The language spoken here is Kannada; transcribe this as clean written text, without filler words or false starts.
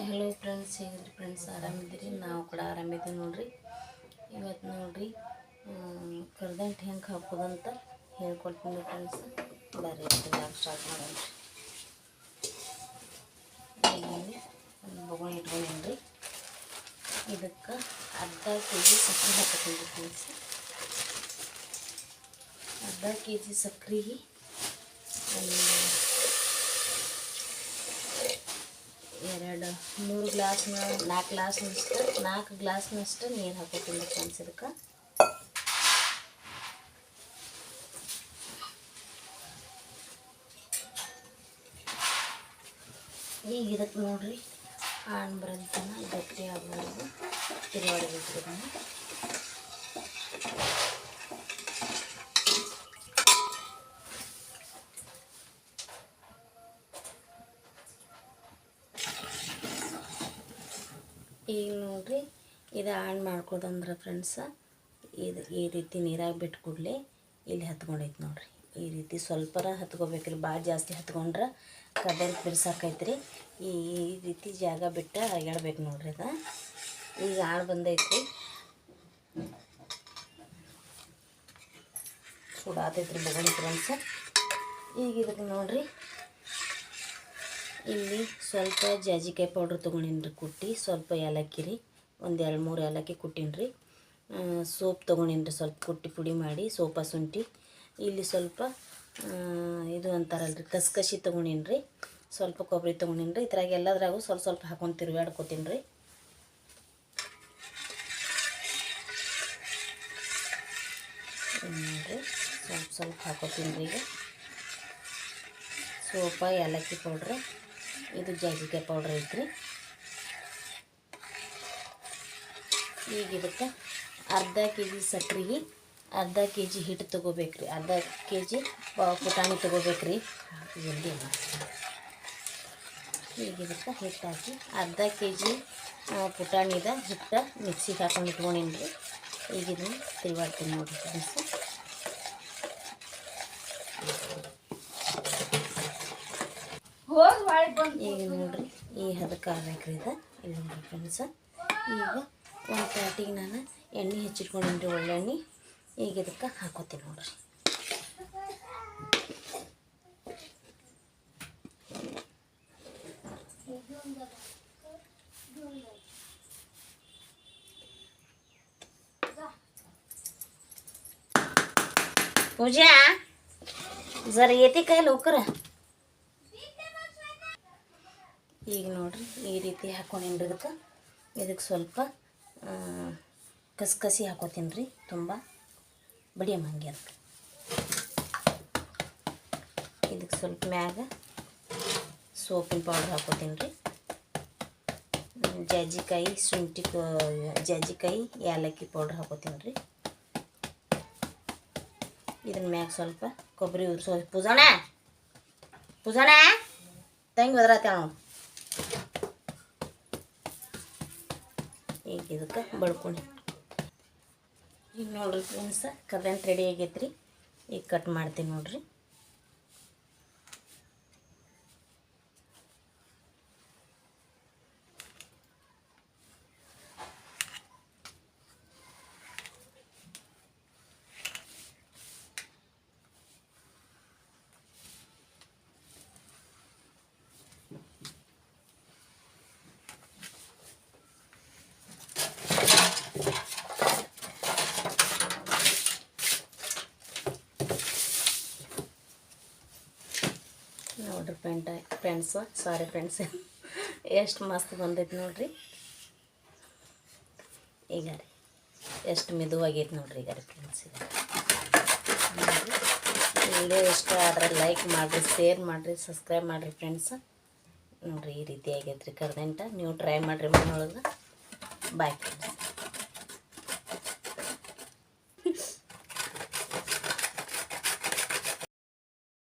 ಹಲೋ ಫ್ರೆಂಡ್ಸ್, ಹೇಗಿದ್ರಿ ಫ್ರೆಂಡ್ಸ್? ಆರಾಮಿದ್ದೀರಿ? ನಾವು ಕೂಡ ಆರಾಮಿದ್ದೀವಿ ನೋಡ್ರಿ. ಇವತ್ತು ನೋಡ್ರಿ ಕರ್ದಂಟು ಹೆಂಗೆ ಹಾಕೋದಂತ ಹೇಳ್ಕೊಡ್ತೀನಿ ಫ್ರೆಂಡ್ಸ್. ಬರ್ರಿ ಸ್ಟಾರ್ಟ್ ಮಾಡೋಣ. ಒಂದು ಬೊಗಣಿ ಇಟ್ಕೊಂಡ್ರಿ. ಇದಕ್ಕೆ ಅರ್ಧ ಕೆ ಜಿ ಸಕ್ಕರೆ ಹಾಕೋತೀನಿ ಫ್ರೆಂಡ್ಸ್. ಅರ್ಧ ಕೆ ಜಿ ಸಕ್ಕರೆಗೆ ಒಂದು 3 ಗ್ಲಾಸ್ನ 4 ಗ್ಲಾಸ್ನಷ್ಟು ನೀರು ಹಾಕೋತೀನಿ ಫ್ರೆಂಡ್ಸ್. ಇದಕ್ಕೆ ಈಗ ಇದಕ್ಕೆ ನೋಡ್ರಿ ಬರೋದನ್ನ ಗಟ್ಟಿ ಆಗ್ಬಾರ್ದು, ತಿರುವಾಡಬೇಕು ಇದನ್ನು. ಈಗ ನೋಡ್ರಿ ಇದು ಆನ್ ಮಾಡ್ಕೋದಂದ್ರೆ ಫ್ರೆಂಡ್ಸ, ಇದು ಈ ರೀತಿ ನೀರಾಗಿ ಬಿಟ್ಟು ಕೂಡಲೇ ಇಲ್ಲಿ ಹತ್ಕೊಂಡೈತೆ ನೋಡ್ರಿ. ಈ ರೀತಿ ಸ್ವಲ್ಪರ ಹತ್ಕೋಬೇಕ್ರಿ, ಭಾಳ ಜಾಸ್ತಿ ಹತ್ಕೊಂಡ್ರೆ ಕರ್ದಂಟು ಬಿರ್ಸಾಕೈತ್ರಿ. ಈ ರೀತಿ ಜಾಗ ಬಿಟ್ಟು ಅಗ್ಯಾಡ್ಬೇಕು ನೋಡ್ರಿ. ಅದು ಈಗ ಆಣ್ ಬಂದೈತ್ರಿ, ಸುಡಾತೈತ್ರಿ ಬೊಗಣಿ ಫ್ರೆಂಡ್ಸ. ಈಗ ಇದಕ್ಕೆ ನೋಡ್ರಿ ಇಲ್ಲಿ ಸ್ವಲ್ಪ ಜಾಜಿಕಾಯಿ ಪೌಡ್ರ್ ತೊಗೊಂಡಿನ್ರಿ ಕುಟ್ಟಿ, ಸ್ವಲ್ಪ ಏಲಕ್ಕಿ ರೀ, ಒಂದು 2-3 ಏಲಕ್ಕಿ ಕುಟ್ಟೀನಿ. ಸೋಪ್ ತೊಗೊಂಡಿನ್ರಿ, ಸ್ವಲ್ಪ ಕುಟ್ಟಿ ಪುಡಿ ಮಾಡಿ, ಸೋಪ ಶುಂಠಿ. ಇಲ್ಲಿ ಸ್ವಲ್ಪ ಇದು ಅಂತಾರಲ್ರಿ ಕಸ್ಕಸಿ ತೊಗೊಂಡಿನ್ರಿ, ಸ್ವಲ್ಪ ಕೊಬ್ಬರಿ ತೊಗೊಂಡಿನ್ರಿ. ಇದ್ರಾಗ ಎಲ್ಲದ್ರಾಗೂ ಸ್ವಲ್ಪ ಸ್ವಲ್ಪ ಹಾಕೊಂಡು ತಿರುಗಾಡ್ಕೊತೀನಿ ರೀ. ನೋಡಿರಿ ಸ್ವಲ್ಪ ಸ್ವಲ್ಪ ಹಾಕೋತೀನಿ ರೀ. ಈಗ ಸೋಪ ಏಲಕ್ಕಿ ಪೌಡ್ರ್, ಇದು ಜಾಜಿಕಾಯಿ ಪೌಡ್ರ್ ಐತ್ರಿ. ಈಗ ಇದಕ್ಕೆ ಅರ್ಧ ಕೆ ಜಿ ಸಕ್ಕರೆಗೆ ಅರ್ಧ ಕೆ ಜಿ ಹಿಟ್ಟು ತೊಗೋಬೇಕ್ರಿ, ಅರ್ಧ ಕೆ ಜಿ ಪುಟಾಣಿ ತೊಗೋಬೇಕ್ರಿ. ಜಲ್ದಿ ಈಗ ಇದಕ್ಕೆ ಹಿಟ್ಟು ಹಾಕಿ ಅರ್ಧ ಕೆ ಜಿ ಪುಟಾಣಿದ ಹಿಟ್ಟು ಮಿಕ್ಸಿಗೆ ಹಾಕೊಂಡು ಇಟ್ಕೊಂಡಿನ್ರಿ. ಈಗ ಇದನ್ನು ತಿರುವಾಡ್ತೀನಿ ನೋಡಿರಿ ಫ್ರೆಂಡ್ಸ್. ಈಗ ನೋಡ್ರಿ ಈ ಹದಕ್ಕೆ ಆಗ್ಬೇಕ್ರಿ ಇದು. ಇಲ್ಲಿ ನೋಡ್ರಿ ಫ್ರೆಂಡ್ಸ, ಈಗ ಒಂದು ಪ್ಯಾಟಿಗೆ ನಾನು ಎಣ್ಣೆ ಹೆಚ್ಚಿಟ್ಕೊಂಡಿನ್ರಿ, ಒಳ್ಳೆಣ್ಣೆ. ಈಗ ಇದಕ್ಕೆ ಹಾಕೋತೀನಿ ನೋಡ್ರಿ. ಪೂಜಾ ಜರ ಏತಿ ಕೈ ಲೋಕರ. ಈಗ ನೋಡ್ರಿ ಈ ರೀತಿ ಹಾಕೊಂಡಿನ್ರಿ. ಇದಕ್ಕೆ ಸ್ವಲ್ಪ ಕಸ್ಕಸಿ ಹಾಕೋತೀನಿ ರೀ, ತುಂಬ ಬಡಿಯ ಮಂಗೆ ಅದಕ್ಕೆ. ಇದಕ್ಕೆ ಸ್ವಲ್ಪ ಮ್ಯಾಗ ಸೋಪಿನ ಪೌಡ್ರ್ ಹಾಕೋತೀನಿ ರೀ. ಜಾಜಿಕಾಯಿ ಶುಂಠಿ, ಜಾಜಿಕಾಯಿ ಏಲಕ್ಕಿ ಪೌಡ್ರ್ ಹಾಕೋತೀನಿ ರೀ. ಇದನ್ನ ಮ್ಯಾಗ ಸ್ವಲ್ಪ ಕೊಬ್ಬರಿ ಪೂಜಾಣ ತಂಗಿ ಒದರಾತ ನಾವು. ಈಗ ಇದಕ್ಕೆ ಬಳ್ಕೊಂಡು ಈಗ ನೋಡ್ರಿ ಫ್ರೆಂಡ್ಸ, ಕರ್ದಂಟು ರೆಡಿ ಆಗೈತ್ರಿ. ಈಗ ಕಟ್ ಮಾಡ್ತೀನಿ ನೋಡ್ರಿ. ನೋಡ್ರಿ ಫ್ರೆಂಡ್ಸ್ ಎಷ್ಟು ಮಸ್ತ್ ಬಂದೈತಿ ನೋಡ್ರಿ. ಈಗ ರೀ ಎಷ್ಟು ಮೆದುವಾಗೈತಿ ನೋಡ್ರಿ. ಈಗ ರೀ ಫ್ರೆಂಡ್ಸ್, ವಿಡಿಯೋ ಇಷ್ಟ ಆದ್ರೆ ಲೈಕ್ ಮಾಡಿರಿ, ಶೇರ್ ಮಾಡಿರಿ, ಸಬ್ಸ್ಕ್ರೈಬ್ ಮಾಡಿರಿ ಫ್ರೆಂಡ್ಸ್. ನೋಡ್ರಿ ಈ ರೀತಿ ಆಗೈತ್ರಿ ಕರ್ದಂಟ. ನೀವು ಟ್ರೈ ಮಾಡಿರಿ ಮನೆಯೊಳಗೆ. Bye friends.